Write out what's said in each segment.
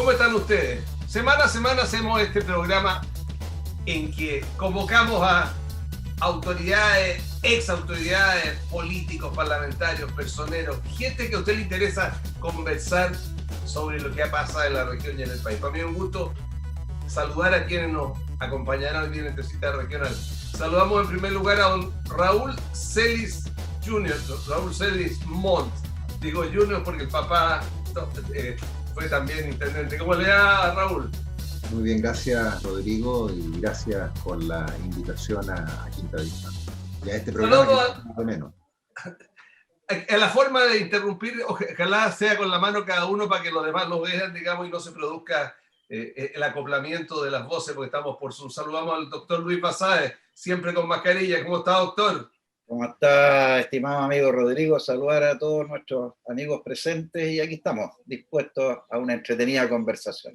¿Cómo están ustedes? Semana a semana hacemos este programa en que convocamos a autoridades, exautoridades, políticos, parlamentarios, personeros, gente que a usted le interesa conversar sobre lo que ha pasado en la región y en el país. Para mí es un gusto saludar a quienes nos acompañarán hoy día en Entrevista Regional. Saludamos en primer lugar a don Raúl Celis Jr., Raúl Celis Montt. Digo Junior porque el papá fue también intendente. ¿Cómo le va, Raúl? Muy bien, gracias Rodrigo y gracias por la invitación a Quinta Vista. Y a este programa que es menos. A la forma de interrumpir, ojalá sea con la mano cada uno para que los demás lo vean, digamos, y no se produzca el acoplamiento de las voces, porque estamos por Zoom. Saludamos al doctor Luis Basáez, siempre con mascarilla. ¿Cómo está, doctor? ¿Cómo está, estimado amigo Rodrigo? Saludar a todos nuestros amigos presentes y aquí estamos, dispuestos a una entretenida conversación.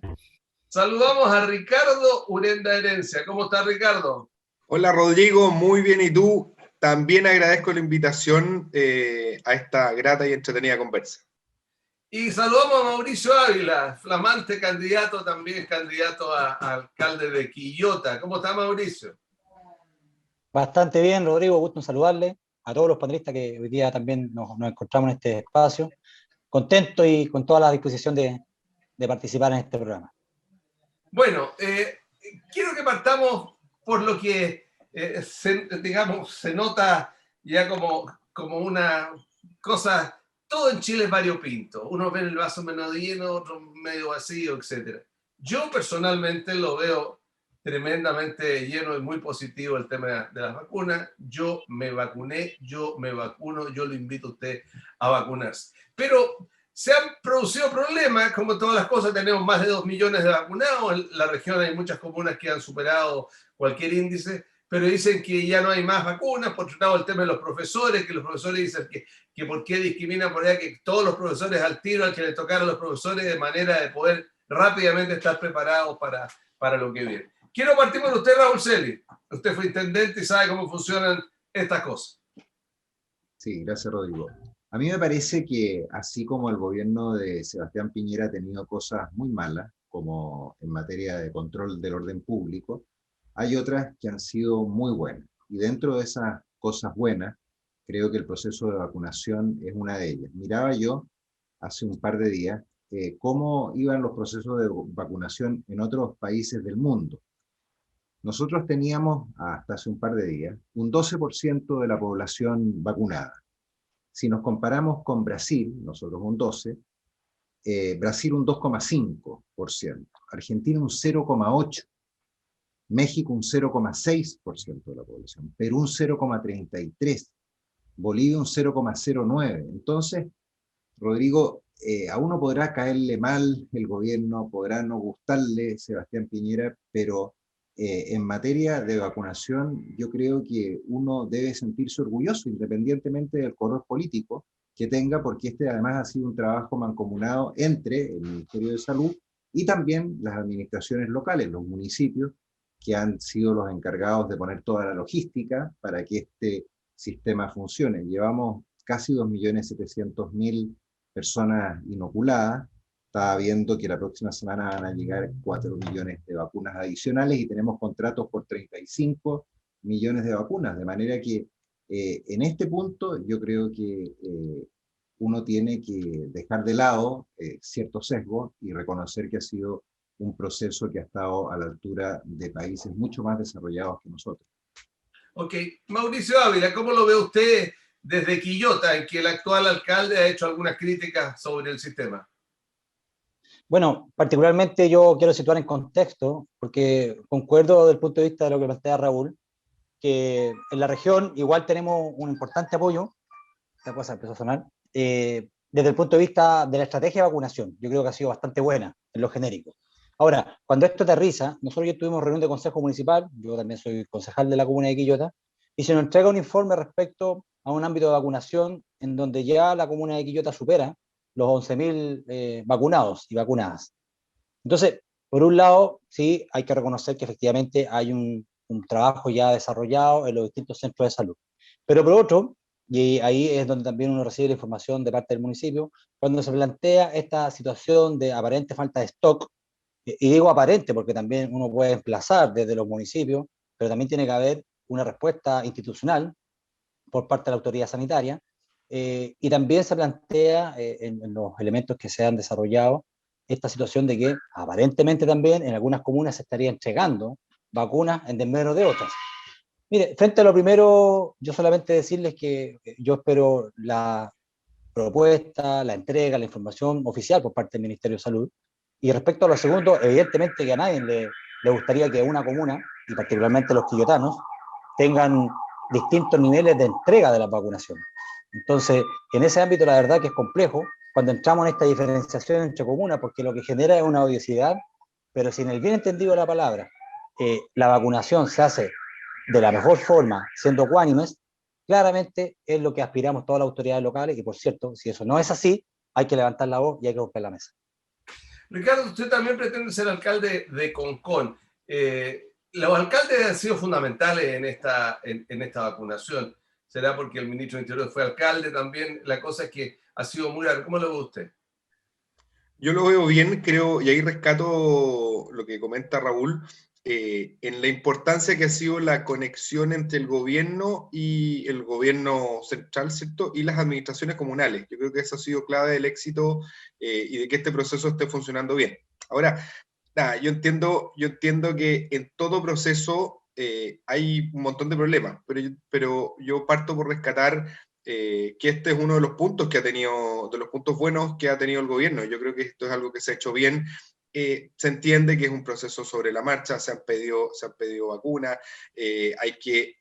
Saludamos a Ricardo Urenda Herencia. ¿Cómo está, Ricardo? Hola, Rodrigo, muy bien. ¿Y tú? También agradezco la invitación a esta grata y entretenida conversa. Y saludamos a Mauricio Ávila, flamante candidato, también candidato a alcalde de Quillota. ¿Cómo está, Mauricio? Bastante bien, Rodrigo, gusto en saludarle a todos los panelistas que hoy día también nos encontramos en este espacio. Contento y con toda la disposición de participar en este programa. Bueno, quiero que partamos por lo que, se nota ya como una cosa, todo en Chile es variopinto. Uno ve el vaso medio lleno, otro medio vacío, etc. Yo personalmente lo veo tremendamente lleno y muy positivo el tema de las vacunas. Yo me vacuné, yo me vacuno, yo lo invito a usted a vacunarse. Pero se han producido problemas, como todas las cosas, tenemos más de 2 millones de vacunados, en la región hay muchas comunas que han superado cualquier índice, pero dicen que ya no hay más vacunas. Por otro lado, el tema de los profesores, que los profesores dicen que por qué discriminan por allá, que todos los profesores al tiro, al que le tocaron a los profesores de manera de poder rápidamente estar preparados para lo que viene. Quiero partir con usted, Raúl Celis. Usted fue intendente y sabe cómo funcionan estas cosas. Sí, gracias, Rodrigo. A mí me parece que así como el gobierno de Sebastián Piñera ha tenido cosas muy malas, como en materia de control del orden público, hay otras que han sido muy buenas. Y dentro de esas cosas buenas, creo que el proceso de vacunación es una de ellas. Miraba yo hace un par de días cómo iban los procesos de vacunación en otros países del mundo. Nosotros teníamos, hasta hace un par de días, un 12% de la población vacunada. Si nos comparamos con Brasil, nosotros un 12%, Brasil un 2,5%, Argentina un 0,8%, México un 0,6% de la población, Perú un 0,33%, Bolivia un 0,09%. Entonces, Rodrigo, a uno podrá caerle mal el gobierno, podrá no gustarle Sebastián Piñera, pero en materia de vacunación yo creo que uno debe sentirse orgulloso independientemente del color político que tenga, porque este además ha sido un trabajo mancomunado entre el Ministerio de Salud y también las administraciones locales, los municipios, que han sido los encargados de poner toda la logística para que este sistema funcione. Llevamos casi 2.700.000 personas inoculadas. Estaba viendo que la próxima semana van a llegar 4 millones de vacunas adicionales y tenemos contratos por 35 millones de vacunas, de manera que en este punto yo creo que uno tiene que dejar de lado ciertos sesgos y reconocer que ha sido un proceso que ha estado a la altura de países mucho más desarrollados que nosotros. Ok, Mauricio Ávila, ¿cómo lo ve usted desde Quillota, en que el actual alcalde ha hecho algunas críticas sobre el sistema? Bueno, particularmente yo quiero situar en contexto, porque concuerdo desde el punto de vista de lo que plantea Raúl, que en la región igual tenemos un importante apoyo, esta cosa empezó a sonar, desde el punto de vista de la estrategia de vacunación. Yo creo que ha sido bastante buena en lo genérico. Ahora, cuando esto aterriza, nosotros ya tuvimos reunión de consejo municipal, yo también soy concejal de la comuna de Quillota, y se nos entrega un informe respecto a un ámbito de vacunación en donde ya la comuna de Quillota supera los 11.000 vacunados y vacunadas. Entonces, por un lado, sí, hay que reconocer que efectivamente hay un trabajo ya desarrollado en los distintos centros de salud. Pero por otro, y ahí es donde también uno recibe la información de parte del municipio, cuando se plantea esta situación de aparente falta de stock Y digo aparente porque también uno puede emplazar desde los municipios, pero también tiene que haber una respuesta institucional por parte de la autoridad sanitaria, y también se plantea en los elementos que se han desarrollado esta situación de que aparentemente también en algunas comunas se estaría entregando vacunas en desmedro de otras. Mire, frente a lo primero, yo solamente decirles que yo espero la propuesta, la entrega, la información oficial por parte del Ministerio de Salud. Y respecto a lo segundo, evidentemente que a nadie le gustaría que una comuna, y particularmente los quillotanos, tengan distintos niveles de entrega de las vacunaciones. Entonces, en ese ámbito la verdad que es complejo cuando entramos en esta diferenciación entre comunas, porque lo que genera es una odiosidad, pero si en el bien entendido de la palabra la vacunación se hace de la mejor forma, siendo ecuánimes, claramente es lo que aspiramos todas las autoridades locales, y por cierto, si eso no es así, hay que levantar la voz y hay que romper la mesa. Ricardo, usted también pretende ser alcalde de Concón. Los alcaldes han sido fundamentales en esta vacunación. ¿Será porque el ministro de Interior fue alcalde también? La cosa es que ha sido muy largo. ¿Cómo lo ve usted? Yo lo veo bien, creo, y ahí rescato lo que comenta Raúl, en la importancia que ha sido la conexión entre el gobierno y el gobierno central, ¿cierto? Y las administraciones comunales. Yo creo que eso ha sido clave del éxito y de que este proceso esté funcionando bien. Ahora, nada, yo entiendo que en todo proceso hay un montón de problemas, pero yo parto por rescatar que este es uno de los puntos que ha tenido, de los puntos buenos que ha tenido el gobierno. Yo creo que esto es algo que se ha hecho bien. Se entiende que es un proceso sobre la marcha, se han pedido vacunas,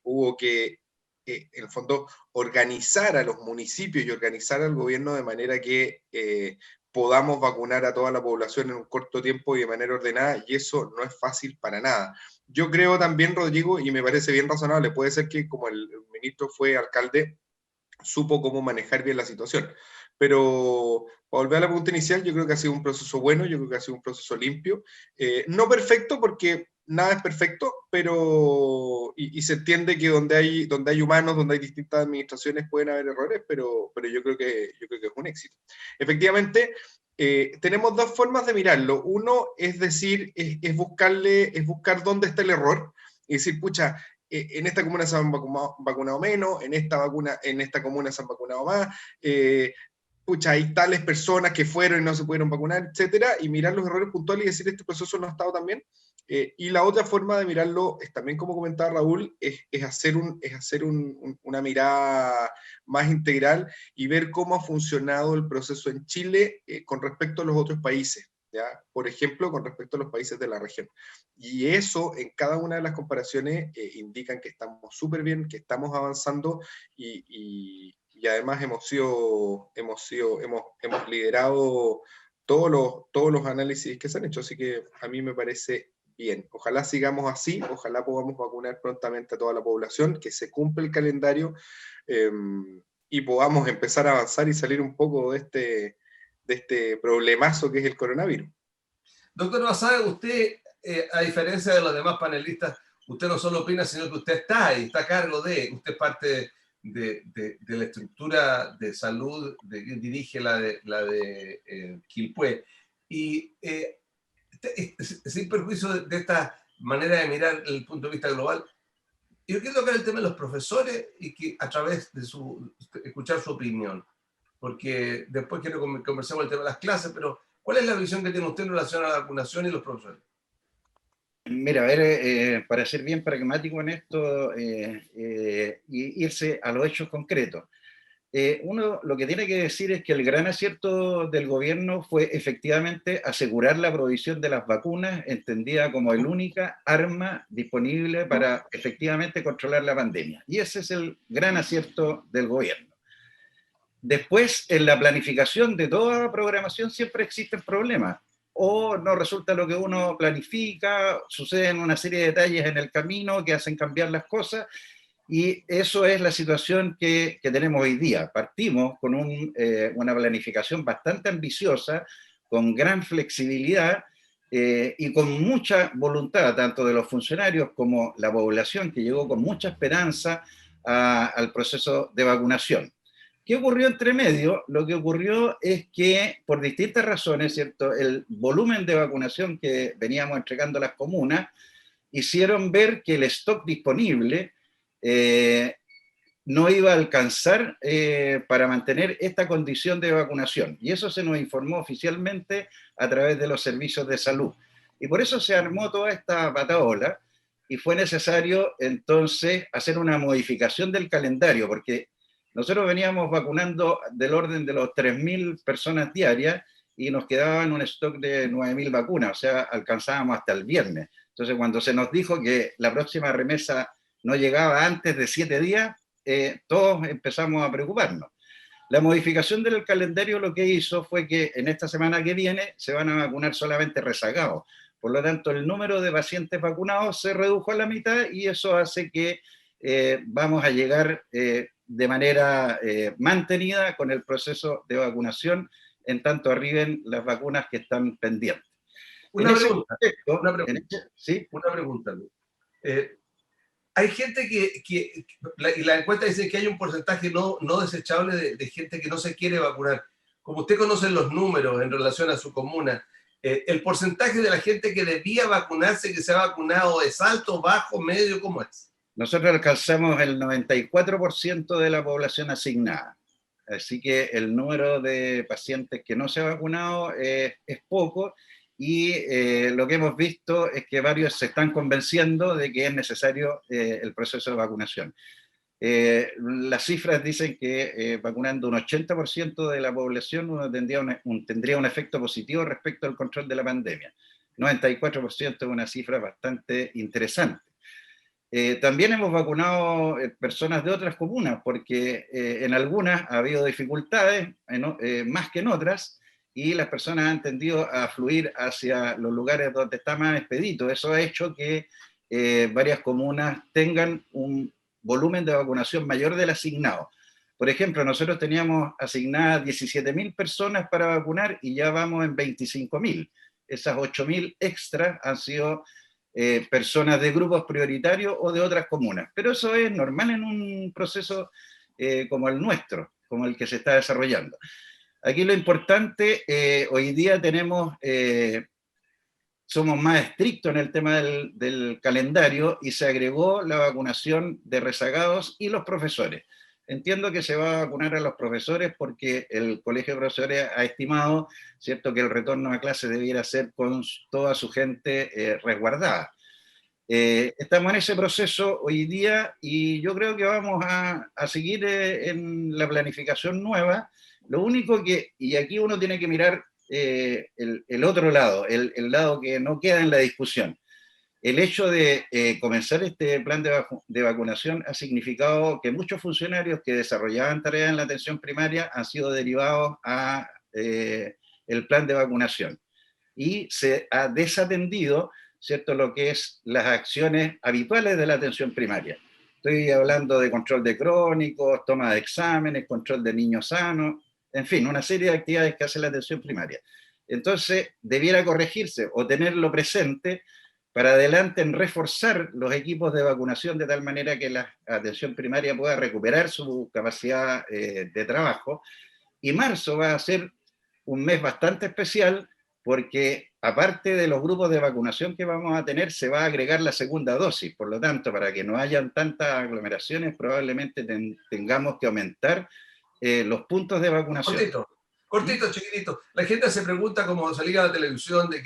hubo que, en el fondo, organizar a los municipios y organizar al gobierno de manera que podamos vacunar a toda la población en un corto tiempo y de manera ordenada, y eso no es fácil para nada. Yo creo también, Rodrigo, y me parece bien razonable, puede ser que como el ministro fue alcalde, supo cómo manejar bien la situación. Pero, para volver a la pregunta inicial, yo creo que ha sido un proceso bueno, yo creo que ha sido un proceso limpio. No perfecto, porque nada es perfecto, pero, y se entiende que donde hay humanos, donde hay distintas administraciones, pueden haber errores, pero yo creo que es un éxito. Efectivamente, tenemos dos formas de mirarlo. Uno es decir, es buscar dónde está el error, y decir, pucha, en esta comuna se han vacunado menos, en esta comuna se han vacunado más, pucha, hay tales personas que fueron y no se pudieron vacunar, etcétera, y mirar los errores puntuales y decir, este proceso no ha estado tan bien. Y la otra forma de mirarlo es también, como comentaba Raúl, es hacer una mirada más integral y ver cómo ha funcionado el proceso en Chile con respecto a los otros países, ¿ya? Por ejemplo, con respecto a los países de la región. Y eso, en cada una de las comparaciones, indican que estamos súper bien, que estamos avanzando y además hemos liderado todos los análisis que se han hecho, así que a mí me parece bien. Ojalá sigamos así, ojalá podamos vacunar prontamente a toda la población, que se cumpla el calendario y podamos empezar a avanzar y salir un poco de este problemazo que es el coronavirus. Doctor Basabe, usted, a diferencia de los demás panelistas, usted no solo opina, sino que usted está ahí, está a cargo de, usted es parte de la estructura de salud, dirige la de Quilpué. Y sin perjuicio de esta manera de mirar el punto de vista global, yo quiero tocar el tema de los profesores y que a través de escuchar su opinión, porque después quiero conversar el tema de las clases, pero ¿cuál es la visión que tiene usted en relación a la vacunación y los profesores? Mira, a ver, para ser bien pragmático en esto y irse a los hechos concretos. Uno lo que tiene que decir es que el gran acierto del gobierno fue efectivamente asegurar la provisión de las vacunas, entendida como el única arma disponible para efectivamente controlar la pandemia. Y ese es el gran acierto del gobierno. Después, en la planificación de toda programación siempre existen problemas. O no resulta lo que uno planifica, suceden una serie de detalles en el camino que hacen cambiar las cosas, y eso es la situación que tenemos hoy día. Partimos con una planificación bastante ambiciosa, con gran flexibilidad y con mucha voluntad, tanto de los funcionarios como la población, que llegó con mucha esperanza al proceso de vacunación. ¿Qué ocurrió entre medio? Lo que ocurrió es que, por distintas razones, ¿cierto?, el volumen de vacunación que veníamos entregando a las comunas hicieron ver que el stock disponible no iba a alcanzar para mantener esta condición de vacunación. Y eso se nos informó oficialmente a través de los servicios de salud. Y por eso se armó toda esta patahola y fue necesario entonces hacer una modificación del calendario, porque nosotros veníamos vacunando del orden de los 3.000 personas diarias y nos quedaban un stock de 9.000 vacunas, o sea, alcanzábamos hasta el viernes. Entonces, cuando se nos dijo que la próxima remesa no llegaba antes de 7 días, todos empezamos a preocuparnos. La modificación del calendario lo que hizo fue que en esta semana que viene se van a vacunar solamente rezagados. Por lo tanto, el número de pacientes vacunados se redujo a la mitad y eso hace que vamos a llegar de manera mantenida con el proceso de vacunación en tanto arriben las vacunas que están pendientes. Una pregunta. ¿Sí? Una pregunta, Luis. Hay gente y la encuesta dice que hay un porcentaje no desechable de gente que no se quiere vacunar. Como usted conoce los números en relación a su comuna, ¿el porcentaje de la gente que debía vacunarse, que se ha vacunado, es alto, bajo, medio? ¿Cómo es? Nosotros alcanzamos el 94% de la población asignada. Así que el número de pacientes que no se ha vacunado es poco. Y lo que hemos visto es que varios se están convenciendo de que es necesario el proceso de vacunación. Las cifras dicen que vacunando un 80% de la población uno tendría un efecto positivo respecto al control de la pandemia. 94% es una cifra bastante interesante. También hemos vacunado personas de otras comunas, porque en algunas ha habido dificultades, más que en otras, y las personas han tendido a fluir hacia los lugares donde está más expedito. Eso ha hecho que varias comunas tengan un volumen de vacunación mayor del asignado. Por ejemplo, nosotros teníamos asignadas 17.000 personas para vacunar y ya vamos en 25.000. Esas 8.000 extras han sido personas de grupos prioritarios o de otras comunas. Pero eso es normal en un proceso como el nuestro, como el que se está desarrollando. Aquí lo importante, hoy día somos más estrictos en el tema del calendario y se agregó la vacunación de rezagados y los profesores. Entiendo que se va a vacunar a los profesores porque el Colegio de Profesores ha estimado, ¿cierto?, que el retorno a clase debiera ser con toda su gente resguardada. Estamos en ese proceso hoy día y yo creo que vamos a seguir en la planificación nueva. Lo único que, y aquí uno tiene que mirar el otro lado, el lado que no queda en la discusión. El hecho de comenzar este plan de vacunación ha significado que muchos funcionarios que desarrollaban tareas en la atención primaria han sido derivados a el plan de vacunación. Y se ha desatendido, ¿cierto?, lo que es las acciones habituales de la atención primaria. Estoy hablando de control de crónicos, toma de exámenes, control de niños sanos, en fin, una serie de actividades que hace la atención primaria. Entonces, debiera corregirse o tenerlo presente para adelante en reforzar los equipos de vacunación de tal manera que la atención primaria pueda recuperar su capacidad de trabajo. Y marzo va a ser un mes bastante especial porque aparte de los grupos de vacunación que vamos a tener, se va a agregar la segunda dosis. Por lo tanto, para que no hayan tantas aglomeraciones, probablemente tengamos que aumentar los puntos de vacunación. Cortito, chiquitito. La gente se pregunta, como salía a la televisión, de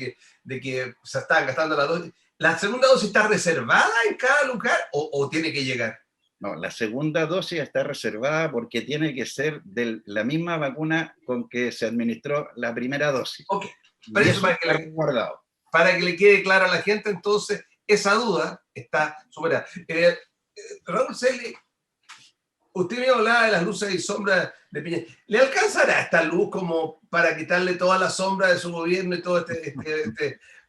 que se están gastando la dosis. ¿La segunda dosis está reservada en cada lugar o tiene que llegar? No, la segunda dosis está reservada porque tiene que ser de la misma vacuna con que se administró la primera dosis. Ok, pero eso para que le quede claro a la gente, entonces, esa duda está superada. Raúl Celi, usted me hablaba de las luces y sombras de Piñera. ¿Le alcanzará esta luz como para quitarle toda la sombra de su gobierno y todo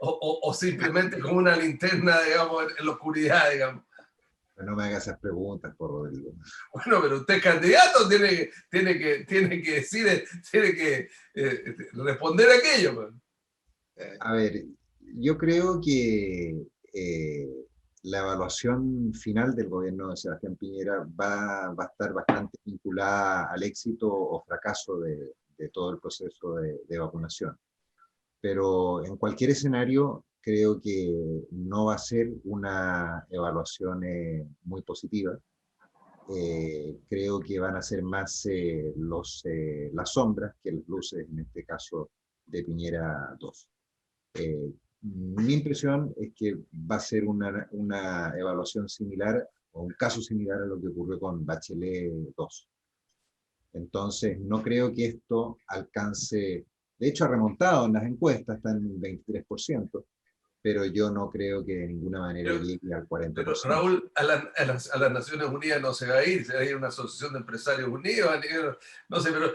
o simplemente como una linterna, digamos, en la oscuridad, digamos? No me hagas esas preguntas, por Rodrigo. Bueno, pero usted es candidato, tiene que decir, tiene que responder a aquello. A ver, yo creo que la evaluación final del gobierno de Sebastián Piñera va a estar bastante vinculada al éxito o fracaso de todo el proceso de vacunación. Pero en cualquier escenario, creo que no va a ser una evaluación muy positiva. Creo que van a ser más las sombras que las luces, en este caso de Piñera 2. Mi impresión es que va a ser una evaluación similar o un caso similar a lo que ocurrió con Bachelet 2. Entonces, no creo que esto alcance, de hecho ha remontado en las encuestas, está en un 23%, pero yo no creo que de ninguna manera llegue al 40%. Pero Raúl, a las Naciones Unidas no se va a ir, se va a ir a una asociación de empresarios unidos, no sé, pero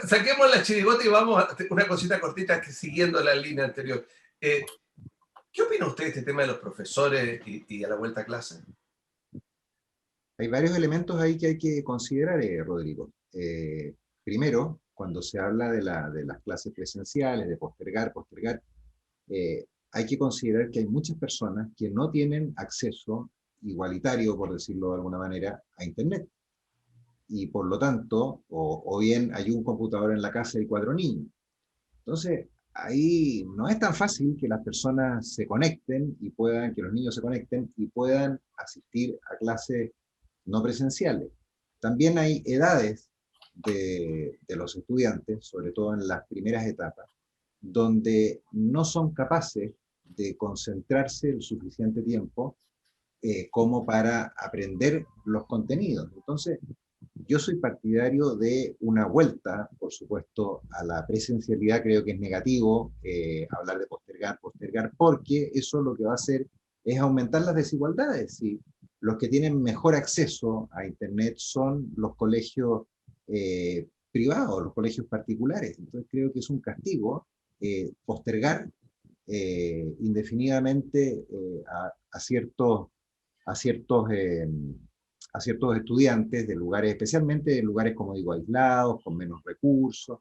saquemos la chirigota y vamos a una cosita cortita que siguiendo la línea anterior. ¿Qué opina usted de este tema de los profesores y a la vuelta a clase? Hay varios elementos ahí que hay que considerar, Rodrigo. Primero, cuando se habla de las clases presenciales, de postergar, hay que considerar que hay muchas personas que no tienen acceso igualitario, por decirlo de alguna manera, a Internet. Y por lo tanto, o bien hay un computador en la casa y 4 niños. Entonces, ahí no es tan fácil que las personas se conecten y que los niños se conecten y puedan asistir a clases no presenciales. También hay edades de los estudiantes, sobre todo en las primeras etapas, donde no son capaces de concentrarse el suficiente tiempo como para aprender los contenidos. Entonces, yo soy partidario de una vuelta, por supuesto, a la presencialidad. Creo que es negativo hablar de postergar, porque eso lo que va a hacer es aumentar las desigualdades. Y los que tienen mejor acceso a Internet son los colegios privados, los colegios particulares. Entonces creo que es un castigo postergar indefinidamente a ciertos estudiantes de lugares, especialmente de lugares, como digo, aislados, con menos recursos.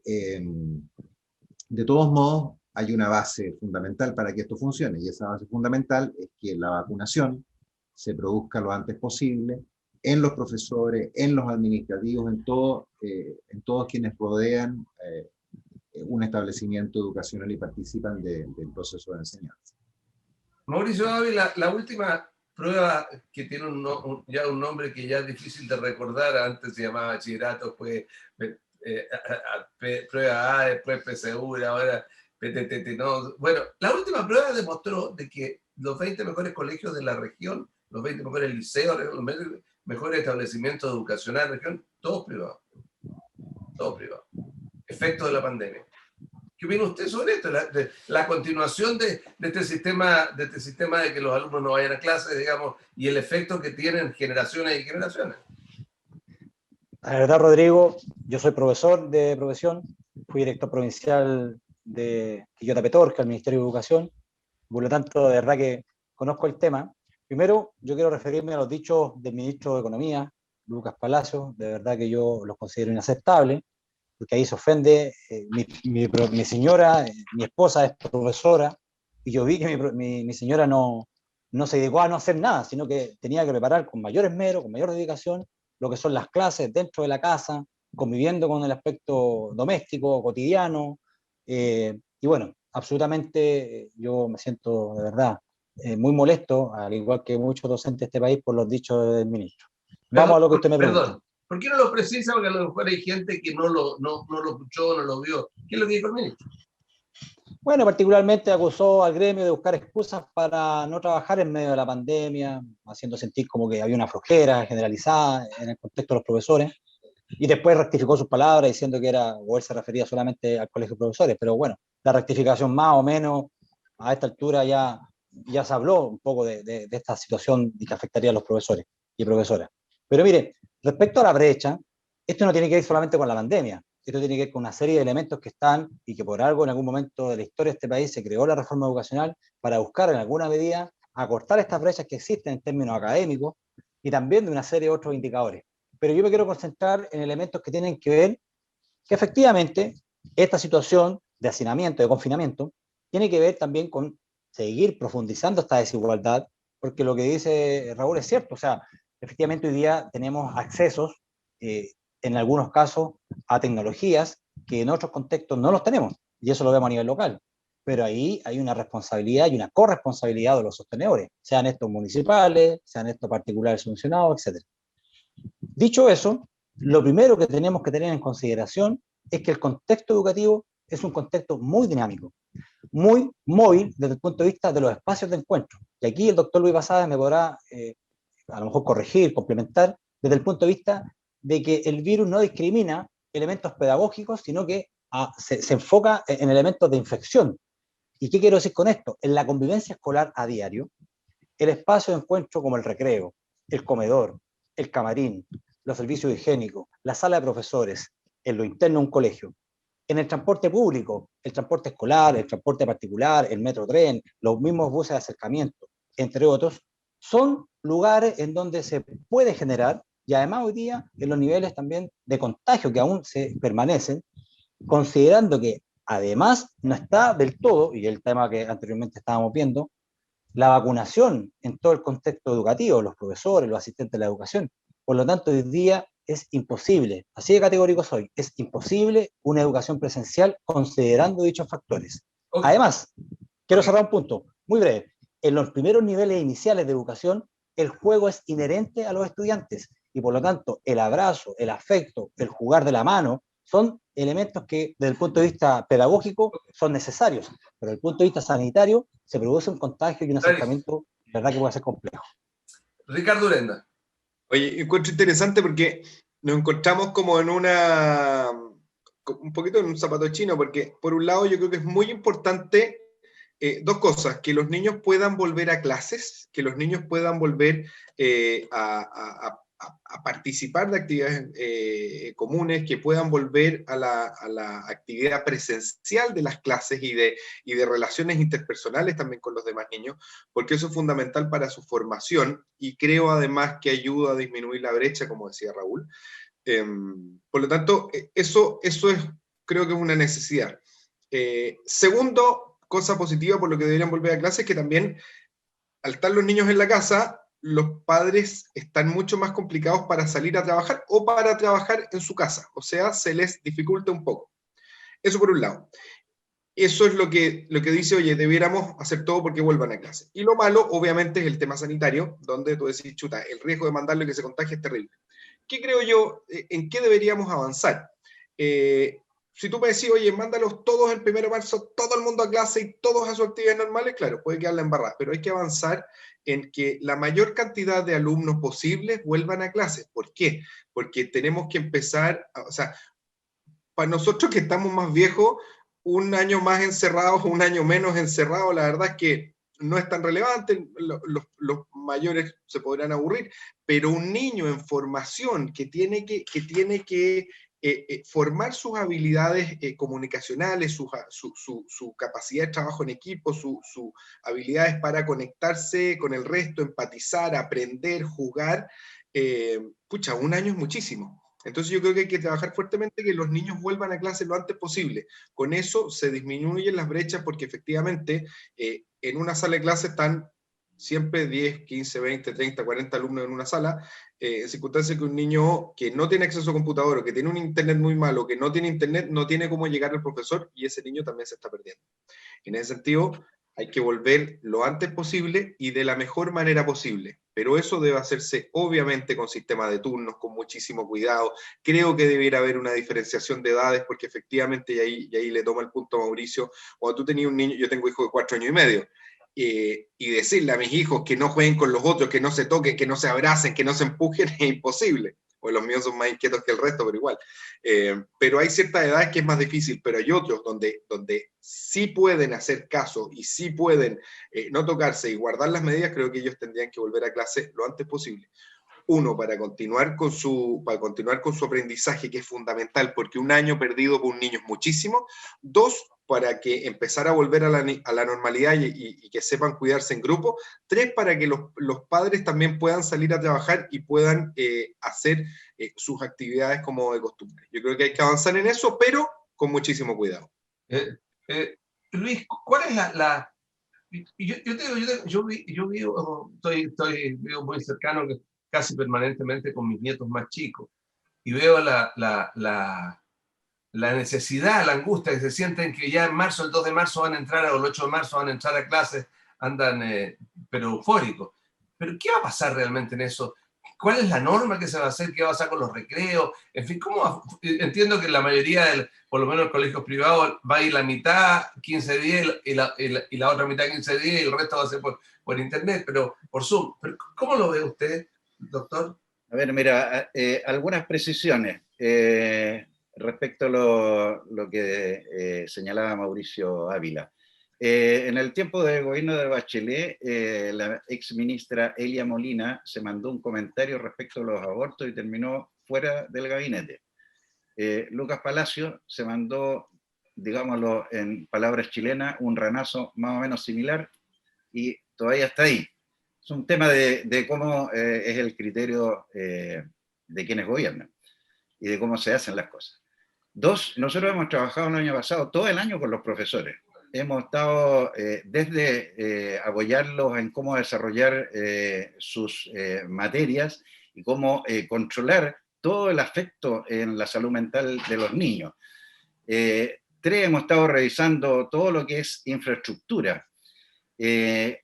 De todos modos, hay una base fundamental para que esto funcione, y esa base fundamental es que la vacunación se produzca lo antes posible en los profesores, en los administrativos, en todos quienes rodean un establecimiento educacional y participan del proceso de enseñanza. Mauricio Ávila, la última prueba que tiene ya un nombre que ya es difícil de recordar, antes se llamaba bachillerato, después prueba A, después PSU, ahora PTT, no. Bueno, la última prueba demostró de que los 20 mejores colegios de la región, los 20 mejores liceos, los mejores establecimientos educacionales de la región, todos privados. Todos privados. Efecto de la pandemia. ¿Qué opina usted sobre esto? La continuación de este sistema de que los alumnos no vayan a clases, digamos, y el efecto que tienen generaciones y generaciones. La verdad, Rodrigo, yo soy profesor de profesión, fui director provincial de Quillota Petorca, el Ministerio de Educación, por lo tanto, de verdad que conozco el tema. Primero, yo quiero referirme a los dichos del ministro de Economía, Lucas Palacios, de verdad que yo los considero inaceptables, porque ahí se ofende. Mi señora, mi esposa es profesora, y yo vi que mi señora no se dedicó a no hacer nada, sino que tenía que preparar con mayor esmero, con mayor dedicación, lo que son las clases dentro de la casa, conviviendo con el aspecto doméstico, cotidiano, y bueno, absolutamente yo me siento de verdad muy molesto, al igual que muchos docentes de este país, por los dichos del ministro. Vamos a lo que usted me pregunta. Perdón, ¿por qué no lo precisa? Porque a lo mejor hay gente que no lo escuchó, no lo vio. ¿Qué es lo que dijo el ministro? Bueno, particularmente acusó al gremio de buscar excusas para no trabajar en medio de la pandemia, haciendo sentir como que había una flojera generalizada en el contexto de los profesores, y después rectificó sus palabras diciendo que él se refería solamente al colegio de profesores, pero bueno, la rectificación más o menos a esta altura ya se habló un poco de esta situación y que afectaría a los profesores y profesoras. Pero mire, respecto a la brecha, esto no tiene que ver solamente con la pandemia. Esto tiene que ver con una serie de elementos que están y que por algo en algún momento de la historia de este país se creó la reforma educacional para buscar en alguna medida acortar estas brechas que existen en términos académicos y también de una serie de otros indicadores. Pero yo me quiero concentrar en elementos que tienen que ver que efectivamente esta situación de hacinamiento, de confinamiento, tiene que ver también con seguir profundizando esta desigualdad porque lo que dice Raúl es cierto, o sea, efectivamente hoy día tenemos accesos, en algunos casos, a tecnologías que en otros contextos no los tenemos, y eso lo vemos a nivel local. Pero ahí hay una responsabilidad y una corresponsabilidad de los sostenedores, sean estos municipales, sean estos particulares subvencionados, etc. Dicho eso, lo primero que tenemos que tener en consideración es que el contexto educativo es un contexto muy dinámico, muy móvil desde el punto de vista de los espacios de encuentro. Y aquí el doctor Luis Basadas me podrá a lo mejor corregir, complementar, desde el punto de vista de que el virus no discrimina elementos pedagógicos, sino que se enfoca en elementos de infección. ¿Y qué quiero decir con esto? En la convivencia escolar a diario, el espacio de encuentro como el recreo, el comedor, el camarín, los servicios higiénicos, la sala de profesores, en lo interno de un colegio, en el transporte público, el transporte escolar, el transporte particular, el metro tren, los mismos buses de acercamiento, entre otros, son lugares en donde se puede generar, y además hoy día en los niveles también de contagio que aún se permanecen, considerando que además no está del todo, y el tema que anteriormente estábamos viendo, la vacunación en todo el contexto educativo, los profesores, los asistentes de la educación. Por lo tanto, hoy día es imposible, así de categórico soy, es imposible una educación presencial considerando dichos factores. Okay. Además, quiero cerrar un punto, muy breve. En los primeros niveles iniciales de educación, el juego es inherente a los estudiantes y por lo tanto el abrazo, el afecto, el jugar de la mano, son elementos que desde el punto de vista pedagógico son necesarios, pero desde el punto de vista sanitario se produce un contagio y un acercamiento, verdad que puede ser complejo. Ricardo Urenda. Oye, encuentro interesante porque nos encontramos como en un poquito en un zapato chino, porque por un lado yo creo que es muy importante dos cosas, que los niños puedan volver a clases, que los niños puedan volver a participar de actividades comunes, que puedan volver a la actividad presencial de las clases y de relaciones interpersonales también con los demás niños, porque eso es fundamental para su formación y creo además que ayuda a disminuir la brecha, como decía Raúl. Por lo tanto, eso es, creo que es una necesidad. Segundo, cosa positiva por lo que deberían volver a clases, que también al estar los niños en la casa, los padres están mucho más complicados para salir a trabajar o para trabajar en su casa, o sea, se les dificulta un poco. Eso por un lado. Eso es lo que dice, oye, debiéramos hacer todo porque vuelvan a clase. Y lo malo, obviamente, es el tema sanitario, donde tú decís, chuta, el riesgo de mandarlo y que se contagie es terrible. ¿Qué creo yo? ¿En qué deberíamos avanzar? Si tú me decís, oye, mándalos todos el 1 de marzo, todo el mundo a clase y todos a sus actividades normales, claro, puede quedar la embarrada, pero hay que avanzar en que la mayor cantidad de alumnos posibles vuelvan a clases. ¿Por qué? Porque tenemos que empezar, o sea, para nosotros que estamos más viejos, un año más encerrados, un año menos encerrados, la verdad es que no es tan relevante, los mayores se podrán aburrir, pero un niño en formación que tiene que formar sus habilidades comunicacionales, su capacidad de trabajo en equipo, sus habilidades para conectarse con el resto, empatizar, aprender, jugar, pucha, un año es muchísimo. Entonces yo creo que hay que trabajar fuertemente que los niños vuelvan a clase lo antes posible. Con eso se disminuyen las brechas porque efectivamente en una sala de clase están siempre 10, 15, 20, 30, 40 alumnos en una sala, en circunstancias que un niño que no tiene acceso a computador o que tiene un internet muy malo, que no tiene internet, no tiene cómo llegar al profesor y ese niño también se está perdiendo. En ese sentido, hay que volver lo antes posible y de la mejor manera posible. Pero eso debe hacerse obviamente con sistema de turnos, con muchísimo cuidado. Creo que debiera haber una diferenciación de edades porque efectivamente, y ahí le toma el punto a Mauricio, cuando tú tenías un niño, yo tengo hijos de 4 años y medio, y decirle a mis hijos que no jueguen con los otros, que no se toquen, que no se abracen, que no se empujen, es imposible. O los míos son más inquietos que el resto, pero igual. Pero hay ciertas edades que es más difícil, pero hay otros donde sí pueden hacer caso y sí pueden no tocarse y guardar las medidas. Creo que ellos tendrían que volver a clase lo antes posible. Uno, para continuar con su aprendizaje, que es fundamental, porque un año perdido por un niño es muchísimo. Dos, para que empezar a volver a la normalidad y que sepan cuidarse en grupo. Tres, para que los padres también puedan salir a trabajar y puedan hacer sus actividades como de costumbre. Yo creo que hay que avanzar en eso, pero con muchísimo cuidado. Luis, ¿cuál es Y yo te digo, vivo muy cercano, casi permanentemente con mis nietos más chicos, y veo la necesidad, la angustia que se sienten que ya en marzo, el 2 de marzo van a entrar, o el 8 de marzo van a entrar a clases, andan pero eufóricos. Pero ¿qué va a pasar realmente en eso? ¿Cuál es la norma que se va a hacer? ¿Qué va a pasar con los recreos? En fin, entiendo que la mayoría, por lo menos los colegios privados, va a ir la mitad 15 días y la otra mitad 15 días y el resto va a ser por internet, pero por Zoom. Pero ¿cómo lo ve usted, doctor? A ver, mira, algunas precisiones respecto a lo que señalaba Mauricio Ávila. En el tiempo del gobierno de Bachelet, la ex ministra Elia Molina se mandó un comentario respecto a los abortos y terminó fuera del gabinete. Lucas Palacio se mandó, digámoslo en palabras chilenas, un ranazo más o menos similar y todavía está ahí. Es un tema de cómo es el criterio de quienes gobiernan y de cómo se hacen las cosas. Dos, nosotros hemos trabajado el año pasado todo el año con los profesores. Hemos estado desde apoyarlos en cómo desarrollar sus materias y cómo controlar todo el afecto en la salud mental de los niños. Tres, hemos estado revisando todo lo que es infraestructura y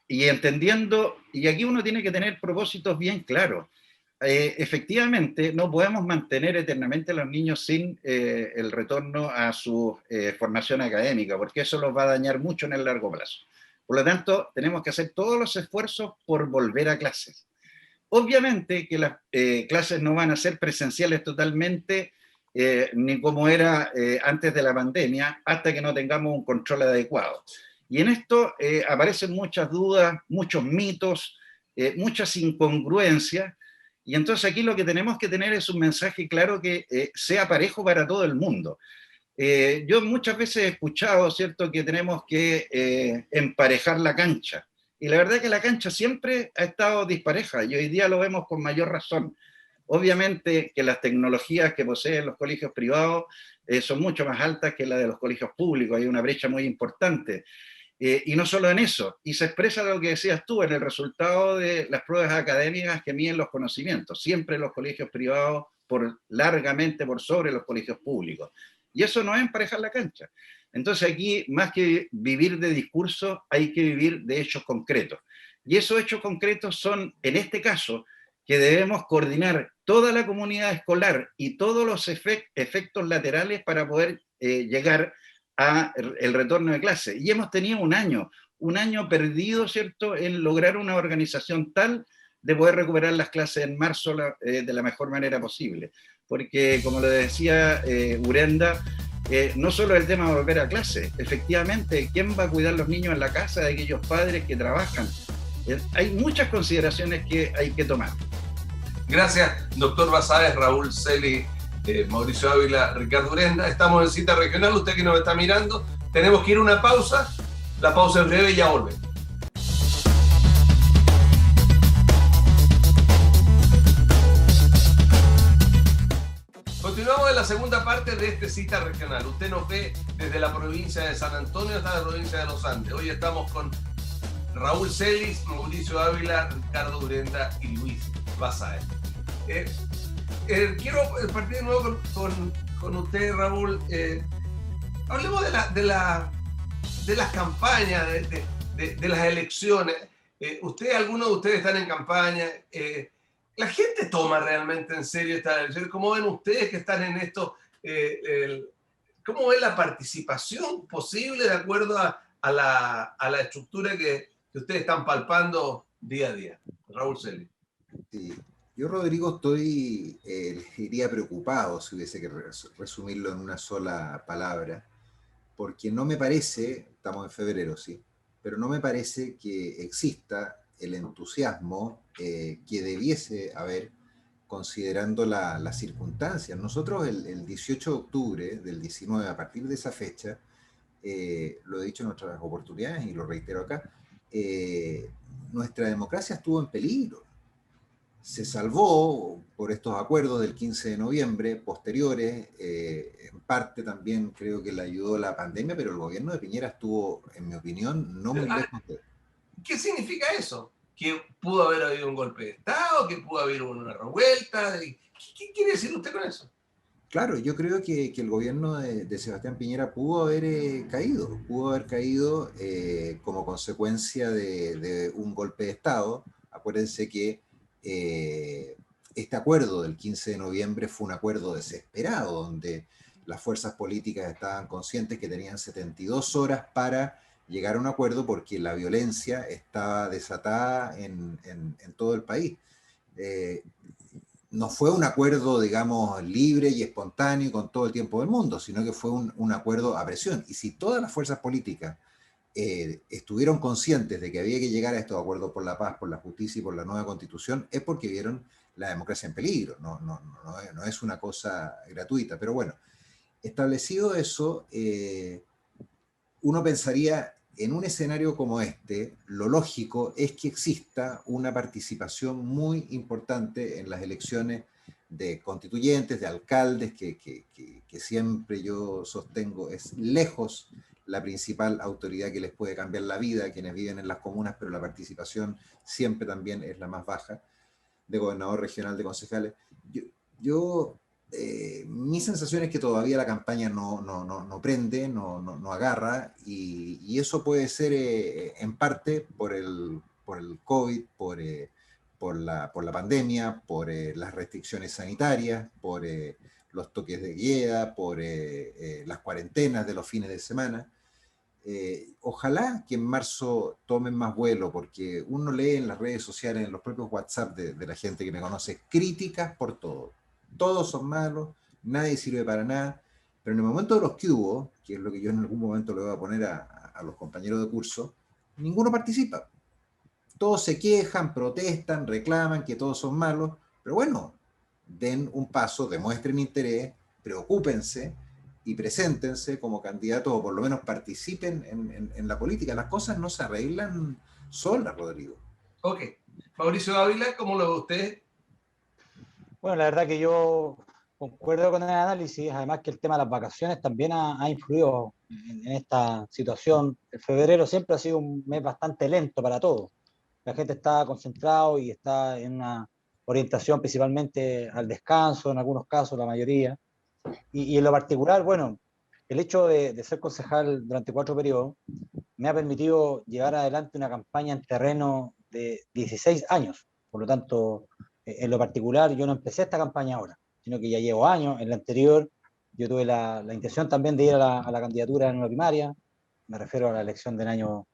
entendiendo, y aquí uno tiene que tener propósitos bien claros. Efectivamente, no podemos mantener eternamente a los niños sin el retorno a su formación académica, porque eso los va a dañar mucho en el largo plazo. Por lo tanto, tenemos que hacer todos los esfuerzos por volver a clases. Obviamente que las clases no van a ser presenciales totalmente, ni como era antes de la pandemia, hasta que no tengamos un control adecuado. Y en esto aparecen muchas dudas, muchos mitos, muchas incongruencias. Y entonces aquí lo que tenemos que tener es un mensaje claro que sea parejo para todo el mundo. Yo muchas veces he escuchado, ¿cierto?, que tenemos que emparejar la cancha. Y la verdad es que la cancha siempre ha estado dispareja y hoy día lo vemos con mayor razón. Obviamente que las tecnologías que poseen los colegios privados son mucho más altas que las de los colegios públicos. Hay una brecha muy importante. Y no solo en eso, y se expresa lo que decías tú, en el resultado de las pruebas académicas que miden los conocimientos, siempre los colegios privados largamente por sobre los colegios públicos. Y eso no es emparejar la cancha. Entonces aquí, más que vivir de discursos, hay que vivir de hechos concretos. Y esos hechos concretos son, en este caso, que debemos coordinar toda la comunidad escolar y todos los efectos laterales para poder llegar el retorno de clase. Y hemos tenido un año perdido, ¿cierto?, en lograr una organización tal de poder recuperar las clases en marzo de la mejor manera posible. Porque, como le decía Urenda, no solo el tema de volver a clase, efectivamente, ¿quién va a cuidar a los niños en la casa de aquellos padres que trabajan? Hay muchas consideraciones que hay que tomar. Gracias, doctor Basáez, Raúl Celi, Mauricio Ávila, Ricardo Urenda. Estamos en Cita Regional, usted que nos está mirando. Tenemos que ir a una pausa. La pausa es breve y ya volvemos. Continuamos en la segunda parte de este Cita Regional. Usted nos ve desde la provincia de San Antonio hasta la provincia de Los Andes. Hoy estamos con Raúl Celis, Mauricio Ávila, Ricardo Urenda y Luis Basáez. Quiero partir de nuevo con usted, Raúl. Hablemos de las campañas, de las elecciones. Algunos de ustedes están en campaña. ¿La gente toma realmente en serio estas elecciones? ¿Cómo ven ustedes que están en esto? ¿Cómo ven la participación posible de acuerdo a la estructura que ustedes están palpando día a día? Raúl Celis. Sí. Yo, Rodrigo, iría preocupado si hubiese que resumirlo en una sola palabra, porque no me parece, estamos en febrero, sí, pero no me parece que exista el entusiasmo que debiese haber considerando las circunstancias. Nosotros el 18 de octubre del 19, a partir de esa fecha, lo he dicho en otras oportunidades y lo reitero acá, nuestra democracia estuvo en peligro. Se salvó por estos acuerdos del 15 de noviembre, posteriores, en parte también creo que le ayudó la pandemia, pero el gobierno de Piñera estuvo, en mi opinión, no muy lejos de... ¿Qué significa eso? ¿Que pudo haber habido un golpe de Estado? ¿Que pudo haber una revuelta? ¿Qué quiere decir usted con eso? Claro, yo creo que el gobierno de Sebastián Piñera pudo haber caído como consecuencia de un golpe de Estado. Acuérdense que este acuerdo del 15 de noviembre fue un acuerdo desesperado, donde las fuerzas políticas estaban conscientes que tenían 72 horas para llegar a un acuerdo porque la violencia estaba desatada en todo el país. Eh, no fue un acuerdo, digamos, libre y espontáneo y con todo el tiempo del mundo, sino que fue un acuerdo a presión. Y si todas las fuerzas políticas estuvieron conscientes de que había que llegar a estos acuerdos por la paz, por la justicia y por la nueva constitución, es porque vieron la democracia en peligro. No es una cosa gratuita. Pero bueno, establecido eso, uno pensaría, en un escenario como este, lo lógico es que exista una participación muy importante en las elecciones de constituyentes, de alcaldes, que siempre yo sostengo es lejos la principal autoridad que les puede cambiar la vida a quienes viven en las comunas, pero la participación siempre también es la más baja, de gobernador regional, de concejales. Yo mi sensación es que todavía la campaña no prende, no agarra, y eso puede ser en parte por el COVID, por la pandemia, por las restricciones sanitarias, por los toques de queda, por las cuarentenas de los fines de semana. Ojalá que en marzo tomen más vuelo, porque uno lee en las redes sociales, en los propios WhatsApp de la gente que me conoce, críticas por todo. Todos son malos, nadie sirve para nada, pero en el momento de los que hubo, que es lo que yo en algún momento le voy a poner a los compañeros de curso, ninguno participa. Todos se quejan, protestan, reclaman que todos son malos, pero bueno, den un paso, demuestren interés, preocúpense y preséntense como candidatos o por lo menos participen en la política. Las cosas no se arreglan solas, Rodrigo. Ok. Mauricio Ávila, ¿cómo lo ve usted? Bueno, la verdad que yo concuerdo con el análisis, además que el tema de las vacaciones también ha influido en esta situación. El febrero siempre ha sido un mes bastante lento para todos. La gente está concentrada y está en una orientación principalmente al descanso, en algunos casos, la mayoría. Y en lo particular, bueno, el hecho de ser concejal durante 4 periodos me ha permitido llevar adelante una campaña en terreno de 16 años. Por lo tanto, en lo particular, yo no empecé esta campaña ahora, sino que ya llevo años. En la anterior, yo tuve la intención también de ir a la candidatura en una primaria, me refiero a la elección del año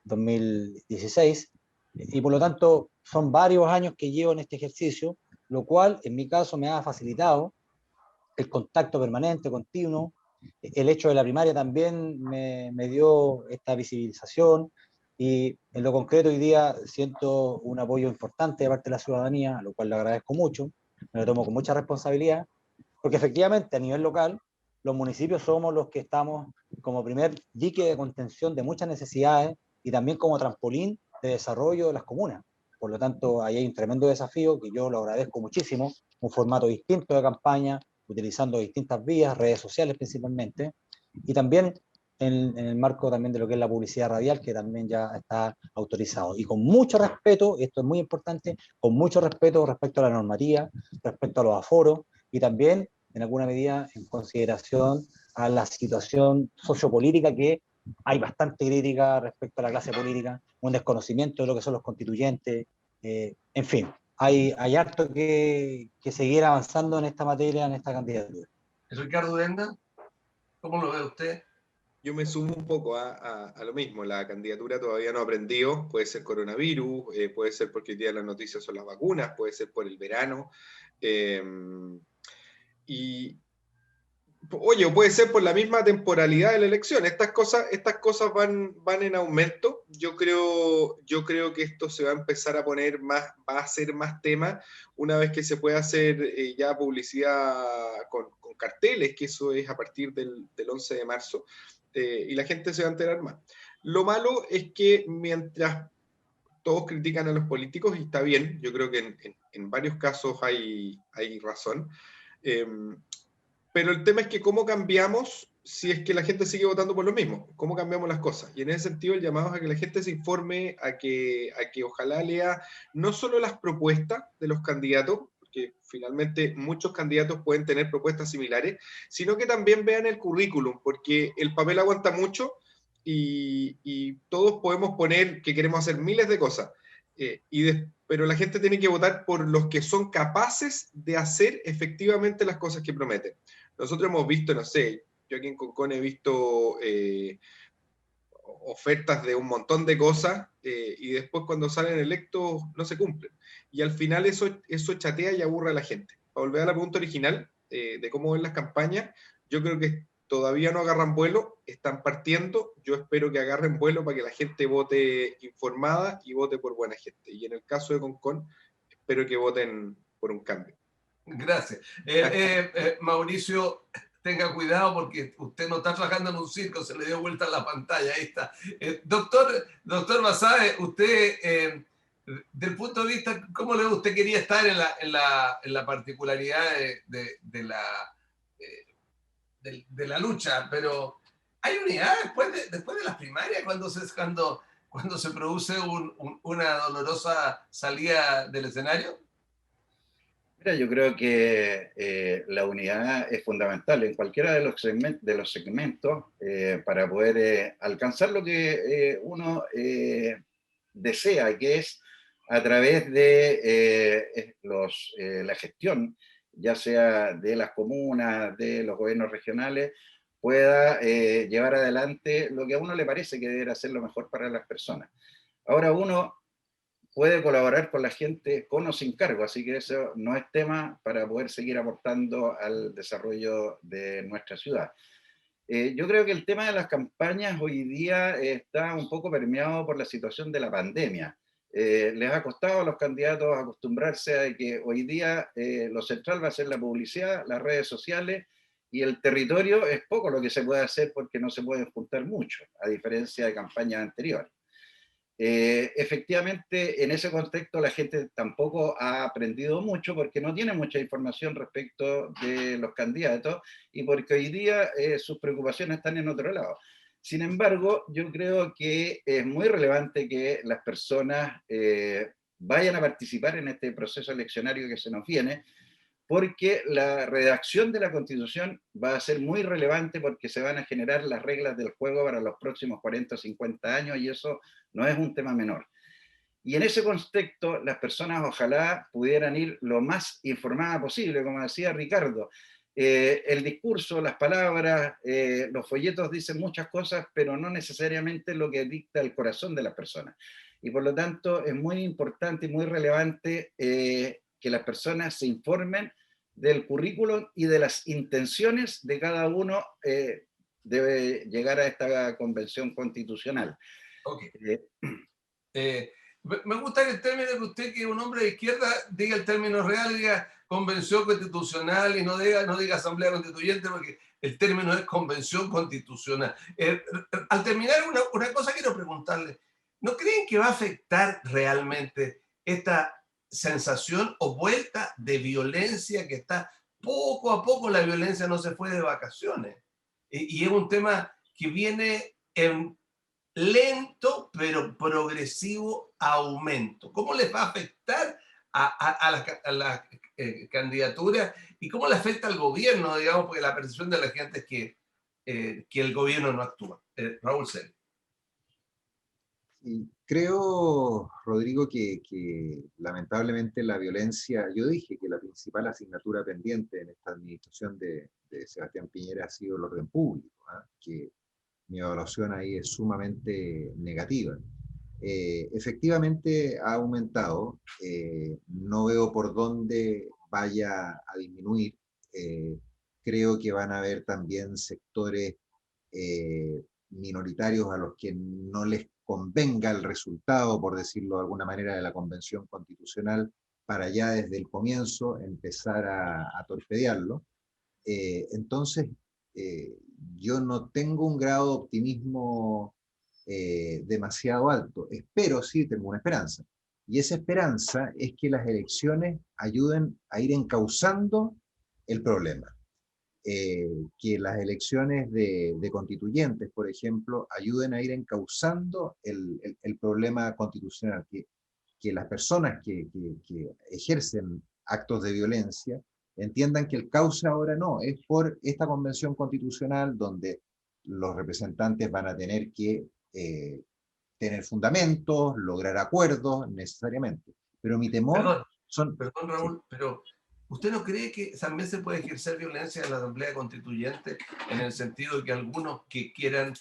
2016, y por lo tanto son varios años que llevo en este ejercicio, lo cual en mi caso me ha facilitado el contacto permanente, continuo. El hecho de la primaria también me dio esta visibilización, y en lo concreto hoy día siento un apoyo importante de parte de la ciudadanía, a lo cual le agradezco mucho, me lo tomo con mucha responsabilidad, porque efectivamente a nivel local los municipios somos los que estamos como primer dique de contención de muchas necesidades y también como trampolín de desarrollo de las comunas. Por lo tanto, ahí hay un tremendo desafío que yo lo agradezco muchísimo, un formato distinto de campaña, utilizando distintas vías, redes sociales principalmente, y también en el marco también de lo que es la publicidad radial, que también ya está autorizado. Y con mucho respeto, esto es muy importante, con mucho respeto respecto a la normativa, respecto a los aforos, y también en alguna medida en consideración a la situación sociopolítica, que hay bastante crítica respecto a la clase política, un desconocimiento de lo que son los constituyentes, en fin, hay harto que seguir avanzando en esta materia, en esta candidatura. Ricardo Urenda, ¿cómo lo ve usted? Yo me sumo un poco a lo mismo. La candidatura todavía no aprendió. Puede ser coronavirus, puede ser porque hoy día las noticias son las vacunas, puede ser por el verano. Y, oye, puede ser por la misma temporalidad de la elección. Estas cosas van en aumento. Yo creo que esto se va a empezar a poner más, va a ser más tema una vez que se pueda hacer ya publicidad con carteles, que eso es a partir del 11 de marzo, y la gente se va a enterar más. Lo malo es que mientras todos critican a los políticos, y está bien, yo creo que en varios casos hay razón, Pero el tema es que cómo cambiamos si es que la gente sigue votando por lo mismo, cómo cambiamos las cosas. Y en ese sentido el llamado es a que la gente se informe, a que ojalá lea no solo las propuestas de los candidatos, porque finalmente muchos candidatos pueden tener propuestas similares, sino que también vean el currículum, porque el papel aguanta mucho y todos podemos poner que queremos hacer miles de cosas, pero la gente tiene que votar por los que son capaces de hacer efectivamente las cosas que prometen. Nosotros hemos visto, no sé, yo aquí en Concón he visto ofertas de un montón de cosas y después cuando salen electos no se cumplen. Y al final eso chatea y aburre a la gente. Para volver a la pregunta original de cómo ven las campañas, yo creo que todavía no agarran vuelo, están partiendo, yo espero que agarren vuelo para que la gente vote informada y vote por buena gente. Y en el caso de Concón, espero que voten por un cambio. Gracias. Mauricio, tenga cuidado porque usted no está trabajando en un circo, se le dio vuelta a la pantalla, ahí está. Doctor Basáez, usted, del punto de vista, ¿cómo le usted quería estar en la particularidad de la lucha? Pero hay unidad después de las primarias cuando se produce una dolorosa salida del escenario. Mira, yo creo que la unidad es fundamental en cualquiera de los segmentos para poder alcanzar lo que uno desea, que es a través de la gestión, ya sea de las comunas, de los gobiernos regionales, pueda llevar adelante lo que a uno le parece que debe ser lo mejor para las personas. Ahora uno puede colaborar con la gente con o sin cargo, así que eso no es tema para poder seguir aportando al desarrollo de nuestra ciudad. Yo creo que el tema de las campañas hoy día está un poco permeado por la situación de la pandemia. Les ha costado a los candidatos acostumbrarse a que hoy día lo central va a ser la publicidad, las redes sociales, y el territorio es poco lo que se puede hacer porque no se pueden juntar mucho, a diferencia de campañas anteriores. Efectivamente, en ese contexto la gente tampoco ha aprendido mucho porque no tiene mucha información respecto de los candidatos y porque hoy día sus preocupaciones están en otro lado. Sin embargo, yo creo que es muy relevante que las personas vayan a participar en este proceso eleccionario que se nos viene, porque la redacción de la Constitución va a ser muy relevante porque se van a generar las reglas del juego para los próximos 40 o 50 años y eso no es un tema menor. Y en ese contexto, las personas ojalá pudieran ir lo más informada posible, como decía Ricardo. El discurso, las palabras, los folletos dicen muchas cosas, pero no necesariamente lo que dicta el corazón de las personas. Y por lo tanto, es muy importante y muy relevante que las personas se informen del currículum y de las intenciones de cada uno debe llegar a esta convención constitucional. Okay. Me gusta que el término que usted, que es un hombre de izquierda, diga el término real, diga convención constitucional y no diga asamblea constituyente, porque el término es convención constitucional. Al terminar, una cosa quiero preguntarle, ¿no creen que va a afectar realmente esta sensación o vuelta de violencia que está poco a poco? La violencia no se fue de vacaciones y es un tema que viene en lento pero progresivo aumento. ¿Cómo les va a afectar a la candidatura y cómo le afecta al gobierno, digamos, porque la percepción de la gente es que el gobierno no actúa? Raúl Celi. Y creo, Rodrigo, que lamentablemente la violencia, yo dije que la principal asignatura pendiente en esta administración de Sebastián Piñera ha sido el orden público, que mi evaluación ahí es sumamente negativa. Efectivamente ha aumentado, no veo por dónde vaya a disminuir, creo que van a haber también sectores minoritarios a los que no les convenga el resultado, por decirlo de alguna manera, de la Convención Constitucional, para ya desde el comienzo empezar a torpedearlo. Entonces, yo no tengo un grado de optimismo demasiado alto. Espero, sí, tengo una esperanza. Y esa esperanza es que las elecciones ayuden a ir encauzando el problema. que las elecciones de constituyentes, por ejemplo, ayuden a ir encauzando el problema constitucional, que las personas que ejercen actos de violencia entiendan que el cauce ahora no, es por esta convención constitucional donde los representantes van a tener que tener fundamentos, lograr acuerdos necesariamente. Pero mi temor son... Perdón, Raúl, pero ¿usted no cree que también se puede ejercer violencia en la Asamblea Constituyente en el sentido de que algunos que crean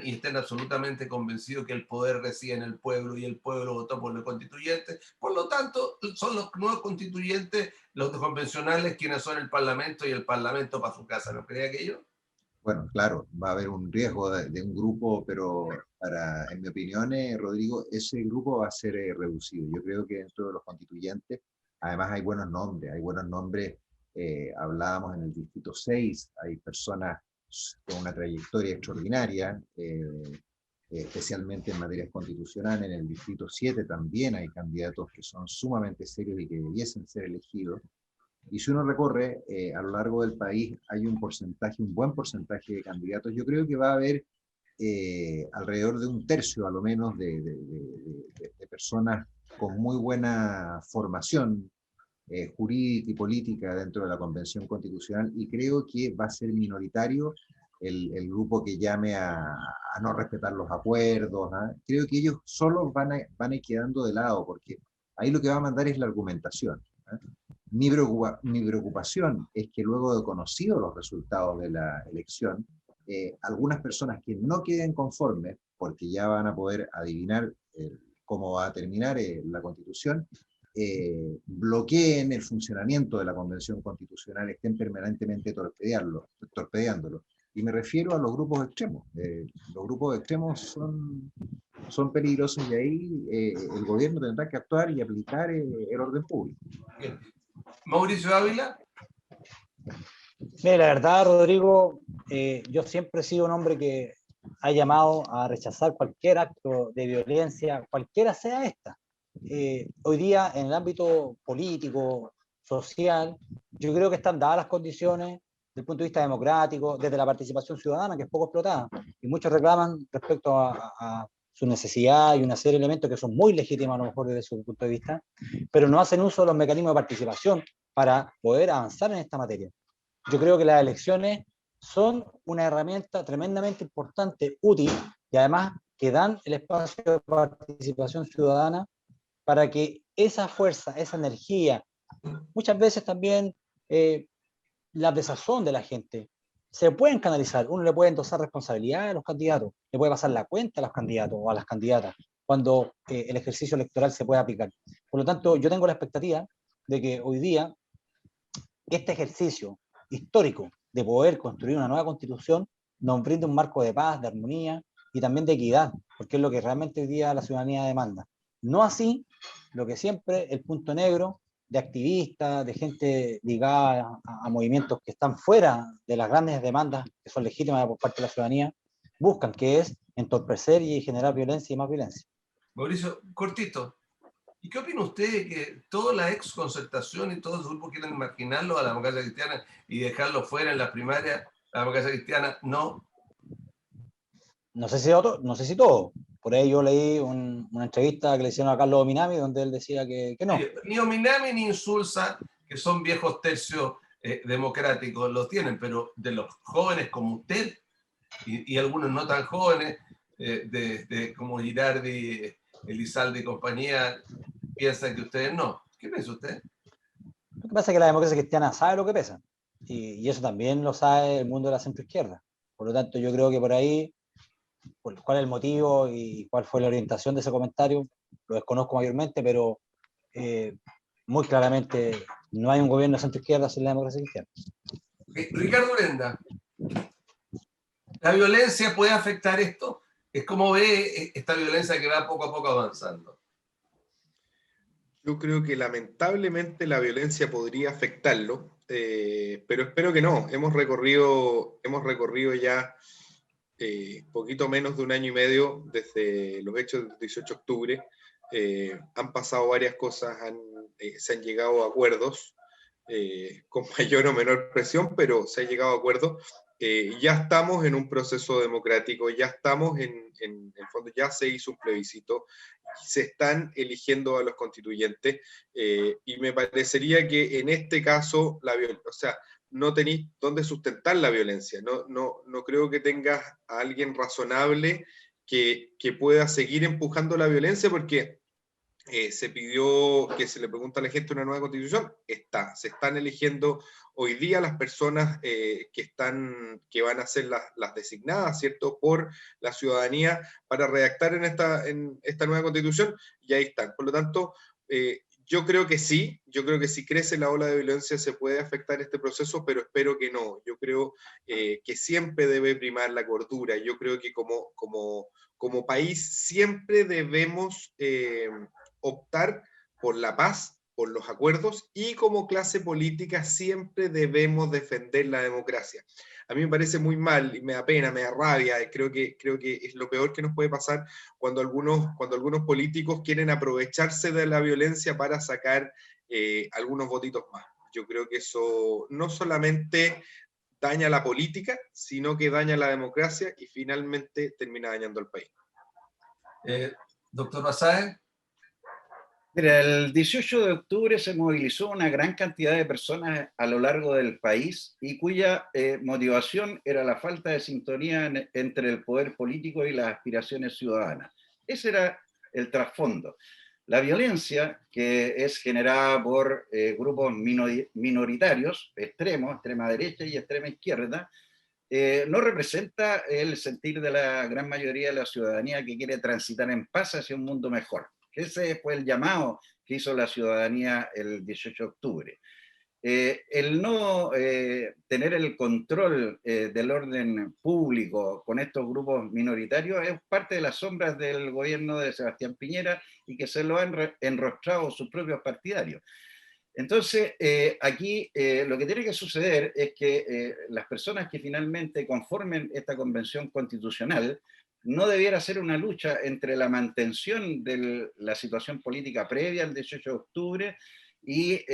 y estén absolutamente convencidos que el poder reside en el pueblo y el pueblo votó por los constituyentes? Por lo tanto, son los nuevos constituyentes, los convencionales, quienes son el Parlamento y el Parlamento para su casa. ¿No cree aquello? Bueno, claro, va a haber un riesgo de un grupo, pero en mi opinión, Rodrigo, ese grupo va a ser reducido. Yo creo que dentro de los constituyentes, además hay buenos nombres, hablábamos en el Distrito 6, hay personas con una trayectoria extraordinaria, especialmente en materias constitucionales. En el Distrito 7 también hay candidatos que son sumamente serios y que debiesen ser elegidos. Y si uno recorre a lo largo del país, hay un buen porcentaje de candidatos. Yo creo que va a haber alrededor de un tercio, a lo menos, de personas con muy buena formación jurídica y política dentro de la Convención Constitucional, y creo que va a ser minoritario el grupo que llame a no respetar los acuerdos. Creo que ellos solos van a ir quedando de lado, porque ahí lo que va a mandar es la argumentación. Mi preocupación es que luego de conocidos los resultados de la elección, algunas personas que no queden conformes, porque ya van a poder adivinar cómo va a terminar la Constitución, bloqueen el funcionamiento de la Convención Constitucional, estén permanentemente torpedeándolo. Y me refiero a los grupos extremos. Los grupos extremos son peligrosos, y ahí el gobierno tendrá que actuar y aplicar el orden público. Bien. Mauricio Ávila. Mira, la verdad, Rodrigo, yo siempre he sido un hombre que ha llamado a rechazar cualquier acto de violencia, cualquiera sea esta. Hoy día, en el ámbito político, social, yo creo que están dadas las condiciones desde el punto de vista democrático, desde la participación ciudadana, que es poco explotada, y muchos reclaman respecto a su necesidad y una serie de elementos que son muy legítimos a lo mejor desde su punto de vista, pero no hacen uso de los mecanismos de participación para poder avanzar en esta materia. Yo creo que las elecciones son una herramienta tremendamente importante, útil, y además que dan el espacio de participación ciudadana para que esa fuerza, esa energía, muchas veces también la desazón de la gente, se pueden canalizar. Uno le puede endosar responsabilidad a los candidatos, le puede pasar la cuenta a los candidatos o a las candidatas cuando el ejercicio electoral se puede aplicar. Por lo tanto, yo tengo la expectativa de que hoy día este ejercicio histórico de poder construir una nueva constitución nos brinde un marco de paz, de armonía y también de equidad, porque es lo que realmente hoy día la ciudadanía demanda. No así lo que siempre el punto negro de activistas, de gente ligada a movimientos que están fuera de las grandes demandas que son legítimas por parte de la ciudadanía, buscan, que es entorpecer y generar violencia y más violencia. Mauricio, cortito. ¿Y qué opina usted de que toda la ex concertación y todos los grupos quieren marginarlo a la democracia cristiana y dejarlo fuera en las primarias? La democracia cristiana no. No sé si todo. Por ahí yo leí una entrevista que le hicieron a Carlos Minami donde él decía que no. Ni Ominami ni Insulza, que son viejos tercios democráticos, los tienen, pero de los jóvenes como usted y algunos no tan jóvenes, como Girardi, Elizalde y compañía, piensan que ustedes no. ¿Qué piensa usted? Lo que pasa es que la democracia cristiana sabe lo que pesa. Y eso también lo sabe el mundo de la centroizquierda. Por lo tanto, yo creo que por ahí, cuál es el motivo y cuál fue la orientación de ese comentario, lo desconozco mayormente, pero muy claramente no hay un gobierno de centroizquierda sin la democracia cristiana. Ricardo Urenda, ¿la violencia puede afectar esto? Es como ve esta violencia que va poco a poco avanzando. Yo creo que lamentablemente la violencia podría afectarlo, pero espero que no. Hemos recorrido ya poquito menos de un año y medio desde los hechos del 18 de octubre. Han pasado varias cosas, se han llegado a acuerdos. con mayor o menor presión, pero se ha llegado a acuerdo. Ya estamos en un proceso democrático, ya estamos en el fondo, ya se hizo un plebiscito, se están eligiendo a los constituyentes, y me parecería que en este caso, o sea, no tenéis dónde sustentar la violencia, no creo que tengas a alguien razonable que pueda seguir empujando la violencia, porque se pidió que se le pregunte a la gente una nueva constitución, se están eligiendo hoy día las personas que van a ser las designadas, ¿cierto?, por la ciudadanía para redactar en esta nueva constitución, y ahí están. Por lo tanto, yo creo que sí, si crece la ola de violencia se puede afectar este proceso, pero espero que no. Yo creo que siempre debe primar la cordura. Yo creo que como país siempre debemos optar por la paz, por los acuerdos, y como clase política siempre debemos defender la democracia. A mí me parece muy mal y me da pena, me da rabia, creo que es lo peor que nos puede pasar cuando algunos políticos quieren aprovecharse de la violencia para sacar algunos votitos más. Yo creo que eso no solamente daña la política, sino que daña la democracia y finalmente termina dañando al país. Doctor Basáez. Mira, el 18 de octubre se movilizó una gran cantidad de personas a lo largo del país y cuya motivación era la falta de sintonía entre el poder político y las aspiraciones ciudadanas. Ese era el trasfondo. La violencia, que es generada por grupos minoritarios, extremos, extrema derecha y extrema izquierda, no representa el sentir de la gran mayoría de la ciudadanía que quiere transitar en paz hacia un mundo mejor. Ese fue el llamado que hizo la ciudadanía el 18 de octubre. El no tener el control del orden público con estos grupos minoritarios es parte de las sombras del gobierno de Sebastián Piñera y que se lo han enrostrado sus propios partidarios. Entonces, aquí lo que tiene que suceder es que las personas que finalmente conformen esta convención constitucional no debiera ser una lucha entre la mantención de la situación política previa al 18 de octubre y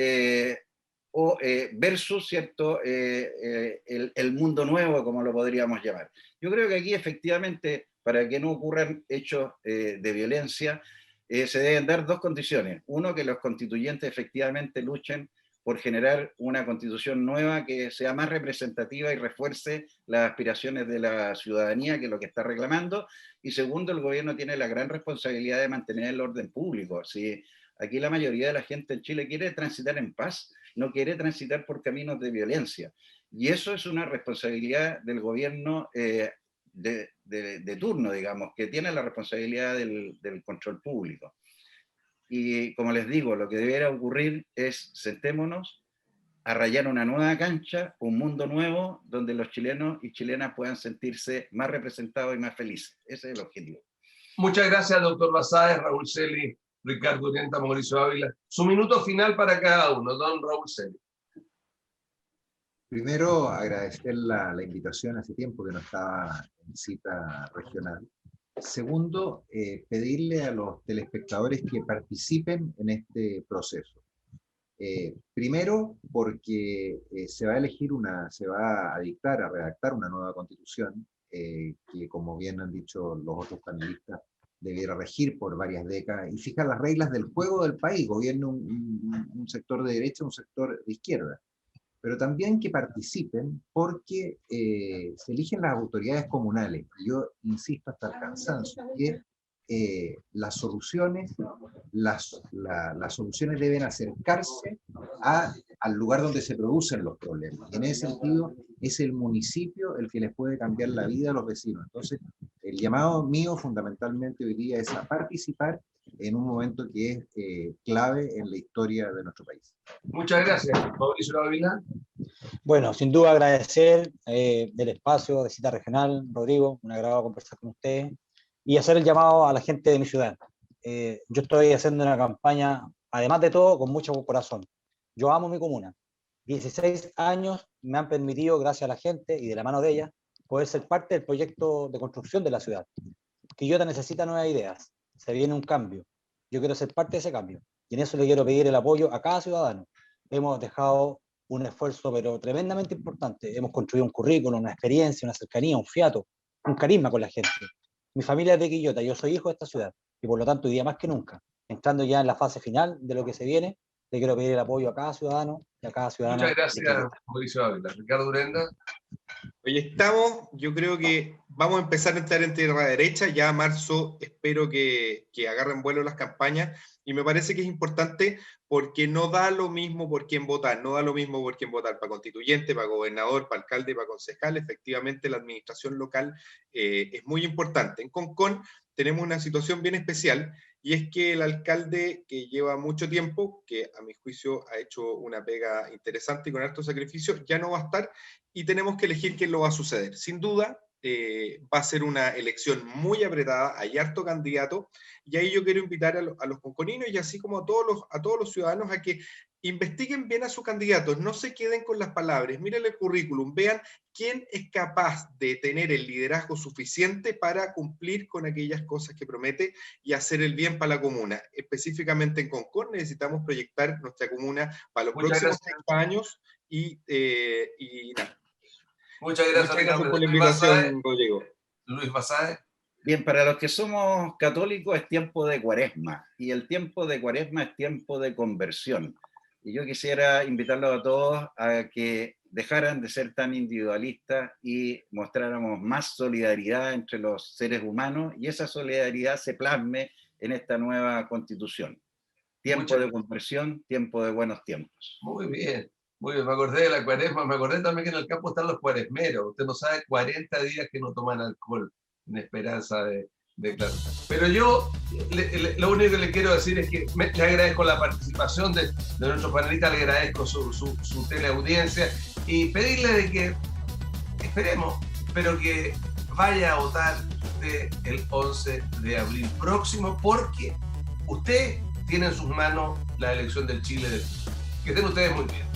versus, ¿cierto?, el mundo nuevo, como lo podríamos llamar. Yo creo que aquí efectivamente, para que no ocurran hechos de violencia, se deben dar dos condiciones. Uno, que los constituyentes efectivamente luchen por generar una constitución nueva que sea más representativa y refuerce las aspiraciones de la ciudadanía, que es lo que está reclamando. Y segundo, el gobierno tiene la gran responsabilidad de mantener el orden público. Si aquí la mayoría de la gente en Chile quiere transitar en paz, no quiere transitar por caminos de violencia. Y eso es una responsabilidad del gobierno de turno, digamos, que tiene la responsabilidad del control público. Y como les digo, lo que debería ocurrir es sentémonos a rayar una nueva cancha, un mundo nuevo, donde los chilenos y chilenas puedan sentirse más representados y más felices. Ese es el objetivo. Muchas gracias, doctor Basáez, Raúl Celi, Ricardo Ureta, Mauricio Ávila. Su minuto final para cada uno, don Raúl Celi. Primero, agradecer la invitación, hace tiempo que no estaba en cita regional. Segundo, pedirle a los telespectadores que participen en este proceso. Primero, porque se va a dictar, a redactar una nueva constitución, que, como bien han dicho los otros panelistas, debiera regir por varias décadas y fijar las reglas del juego del país, gobierno un sector de derecha, un sector de izquierda. Pero también que participen porque se eligen las autoridades comunales. Yo insisto hasta el cansancio que las soluciones deben acercarse al lugar donde se producen los problemas. Y en ese sentido es el municipio el que les puede cambiar la vida a los vecinos. Entonces, el llamado mío fundamentalmente hoy día es a participar en un momento que es clave en la historia de nuestro país. Muchas gracias, Mauricio Ávila. Bueno, sin duda agradecer del espacio de Cita Regional, Rodrigo, un agrado conversar con ustedes y hacer el llamado a la gente de mi ciudad. Yo estoy haciendo una campaña, además de todo, con mucho corazón. Yo amo mi comuna. 16 años me han permitido, gracias a la gente y de la mano de ella, poder ser parte del proyecto de construcción de la ciudad. Quillota necesita nuevas ideas, se viene un cambio. Yo quiero ser parte de ese cambio y en eso le quiero pedir el apoyo a cada ciudadano. hemos dejado un esfuerzo pero tremendamente importante. Hemos construido un currículum, una experiencia, una cercanía, un fiato, un carisma con la gente. Mi familia es de Quillota, yo soy hijo de esta ciudad y por lo tanto hoy día más que nunca, entrando ya en la fase final de lo que se viene, le quiero pedir el apoyo a cada ciudadano y a cada ciudadana. Muchas gracias, Mauricio Ávila. Ricardo Urenda. Oye, yo creo que vamos a empezar a entrar en tierra derecha, ya marzo espero que agarren vuelo las campañas, y me parece que es importante porque no da lo mismo por quién votar, no da lo mismo por quién votar para constituyente, para gobernador, para alcalde, para concejal. Efectivamente la administración local es muy importante. En Concón tenemos una situación bien especial, y es que el alcalde, que lleva mucho tiempo, que a mi juicio ha hecho una pega interesante y con alto sacrificio, ya no va a estar, y tenemos que elegir quién lo va a suceder. Sin duda, va a ser una elección muy apretada, hay harto candidato, y ahí yo quiero invitar a los conconinos y así como a todos los ciudadanos a que investiguen bien a sus candidatos, no se queden con las palabras, miren el currículum, vean quién es capaz de tener el liderazgo suficiente para cumplir con aquellas cosas que promete y hacer el bien para la comuna. Específicamente en Concón necesitamos proyectar nuestra comuna para los próximos 30 años y nada. Muchas gracias, Ricardo. Por la invitación, Rodrigo. Luis Basáez. Bien, para los que somos católicos es tiempo de Cuaresma, y el tiempo de Cuaresma es tiempo de conversión. Y yo quisiera invitarlos a todos a que dejaran de ser tan individualistas y mostráramos más solidaridad entre los seres humanos, y esa solidaridad se plasme en esta nueva constitución. Tiempo de conversión, tiempo de buenos tiempos. Muy bien. Muy bien, me acordé de la Cuaresma, me acordé también que en el campo están los cuaresmeros. Usted no sabe, 40 días que no toman alcohol en esperanza de claro. Pero yo lo único que le quiero decir es que le agradezco la participación de nuestro panelista, le agradezco su teleaudiencia y pedirle de que esperemos, pero que vaya a votar el 11 de abril próximo, porque usted tiene en sus manos la elección del Chile del futuro. Que estén ustedes muy bien.